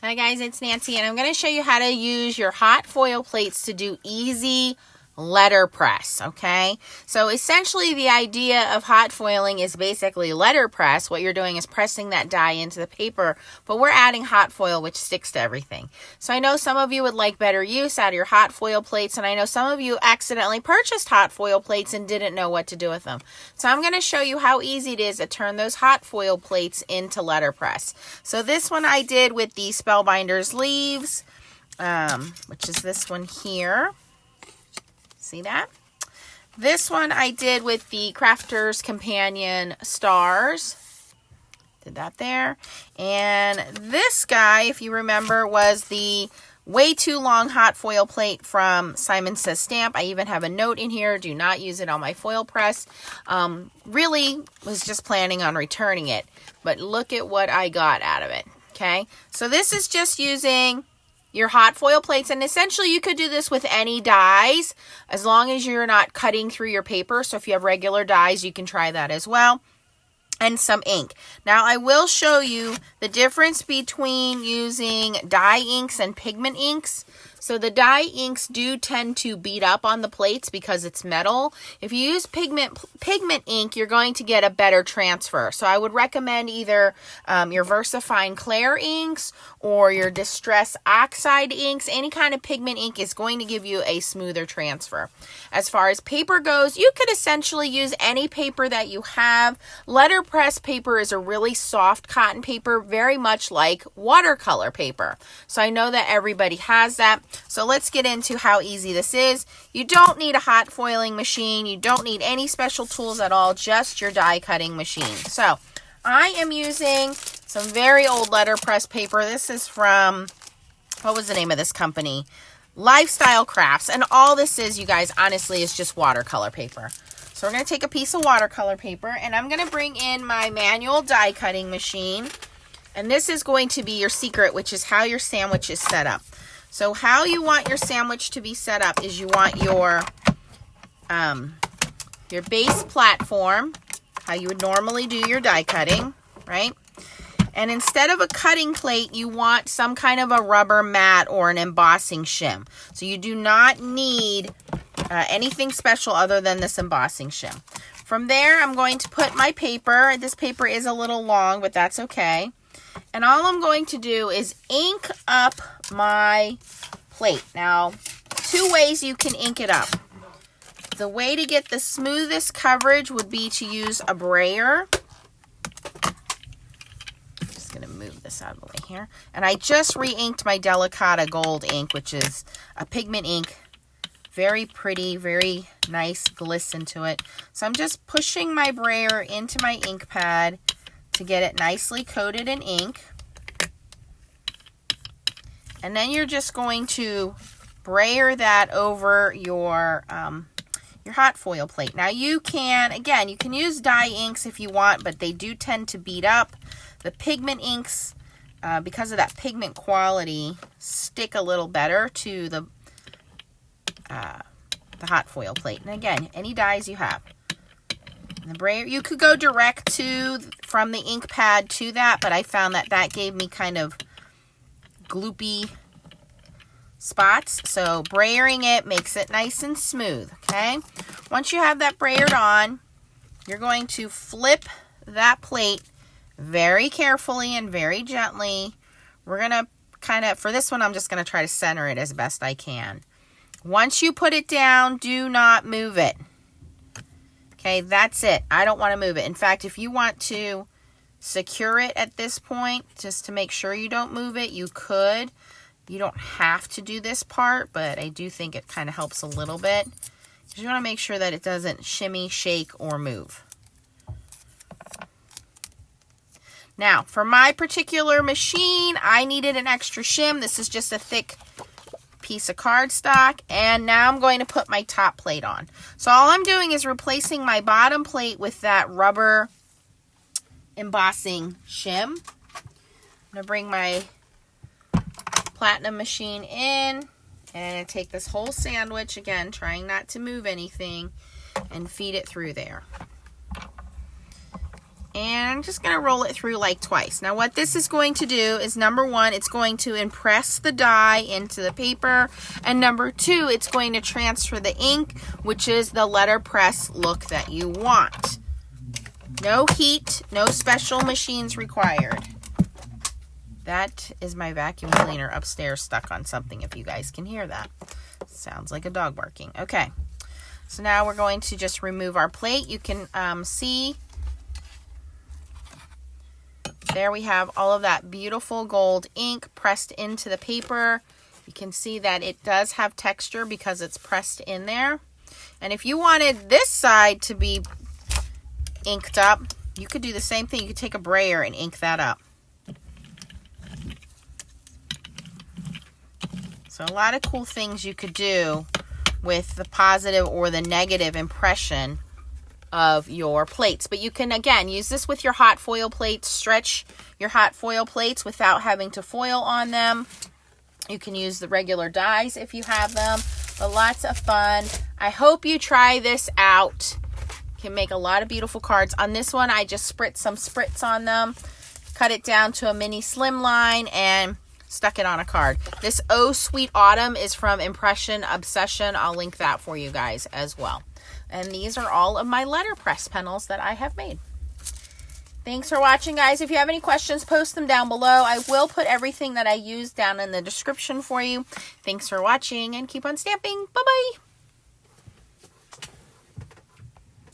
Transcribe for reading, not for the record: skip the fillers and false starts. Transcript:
Hi guys, it's Nancy, and I'm going to show you how to use your hot foil plates to do easy letterpress, okay? So essentially the idea of hot foiling is basically letterpress. What you're doing is pressing that die into the paper, but we're adding hot foil, which sticks to everything. So I know some of you would like better use out of your hot foil plates, and I know some of you accidentally purchased hot foil plates and didn't know what to do with them. So I'm going to show you how easy it is to turn those hot foil plates into letterpress. So this one I did with the Spellbinders leaves, which is this one here. See that? This one I did with the Crafter's Companion stars. Did that there. And this guy, if you remember, was the way too long hot foil plate from Simon Says Stamp. I even have a note in here, do not use it on my foil press. Really was just planning on returning it, but look at what I got out of it. Okay, so this is just using your hot foil plates, and essentially you could do this with any dies as long as you're not cutting through your paper. So if you have regular dies, you can try that as well. And some ink. Now I will show you the difference between using dye inks and pigment inks. So the dye inks do tend to beat up on the plates because it's metal. If you use pigment ink, you're going to get a better transfer. So I would recommend either your VersaFine Clair inks or your Distress Oxide inks. Any kind of pigment ink is going to give you a smoother transfer. As far as paper goes, you could essentially use any paper that you have. Letterpress paper is a really soft cotton paper, very much like watercolor paper. So I know that everybody has that. So let's get into how easy this is. You don't need a hot foiling machine. You don't need any special tools at all, just your die cutting machine. So I am using some very old letterpress paper. This is from, what was the name of this company? Lifestyle Crafts. And all this is, you guys, honestly, is just watercolor paper. So we're going to take a piece of watercolor paper, and I'm going to bring in my manual die cutting machine. And this is going to be your secret, which is how your sandwich is set up. So how you want your sandwich to be set up is you want your base platform, how you would normally do your die cutting, right? And instead of a cutting plate, you want some kind of a rubber mat or an embossing shim. So you do not need anything special other than this embossing shim. From there, I'm going to put my paper. This paper is a little long, but that's okay. And all I'm going to do is ink up my plate. Now, two ways you can ink it up. The way to get the smoothest coverage would be to use a brayer. Just going to move this out of the way here. And I just re-inked my Delicata Gold ink, which is a pigment ink. Very pretty, very nice glisten to it. So I'm just pushing my brayer into my ink pad to get it nicely coated in ink. And then you're just going to brayer that over your hot foil plate. Now you can, again, you can use dye inks if you want, but they do tend to beat up. The pigment inks, because of that pigment quality, stick a little better to the hot foil plate. And again, any dyes you have. The brayer, you could go direct from the ink pad to that, but I found that gave me kind of gloopy spots. So brayering it makes it nice and smooth, okay? Once you have that brayered on, you're going to flip that plate very carefully and very gently. We're going to kind of, for this one, I'm just going to try to center it as best I can. Once you put it down, do not move it. Okay, that's it. I don't want to move it. In fact, if you want to secure it at this point, just to make sure you don't move it, you could. You don't have to do this part, but I do think it kind of helps a little bit. You want to make sure that it doesn't shimmy, shake, or move. Now, for my particular machine, I needed an extra shim. This is just a thick piece of cardstock, and now I'm going to put my top plate on. So all I'm doing is replacing my bottom plate with that rubber embossing shim. I'm going to bring my platinum machine in and take this whole sandwich, again trying not to move anything, and feed it through there. And I'm just going to roll it through like twice. Now what this is going to do is, number one, it's going to impress the dye into the paper. And number two, it's going to transfer the ink, which is the letterpress look that you want. No heat, no special machines required. That is my vacuum cleaner upstairs stuck on something, if you guys can hear that. Sounds like a dog barking. Okay, so now we're going to just remove our plate. You can see there we have all of that beautiful gold ink pressed into the paper. You can see that it does have texture because it's pressed in there. And if you wanted this side to be inked up, you could do the same thing. You could take a brayer and ink that up. So a lot of cool things you could do with the positive or the negative impression of your plates. But you can, again, use this with your hot foil plates. Stretch your hot foil plates without having to foil on them. You can use the regular dies if you have them. But lots of fun. I hope you try this out. You can make a lot of beautiful cards. On this one, I just spritz some spritz on them, cut it down to a mini slimline, and stuck it on a card. This Oh Sweet Autumn is from Impression Obsession. I'll link that for you guys as well. And these are all of my letterpress panels that I have made. Thanks for watching, guys. If you have any questions, post them down below. I will put everything that I used down in the description for you. Thanks for watching, and keep on stamping. Bye-bye.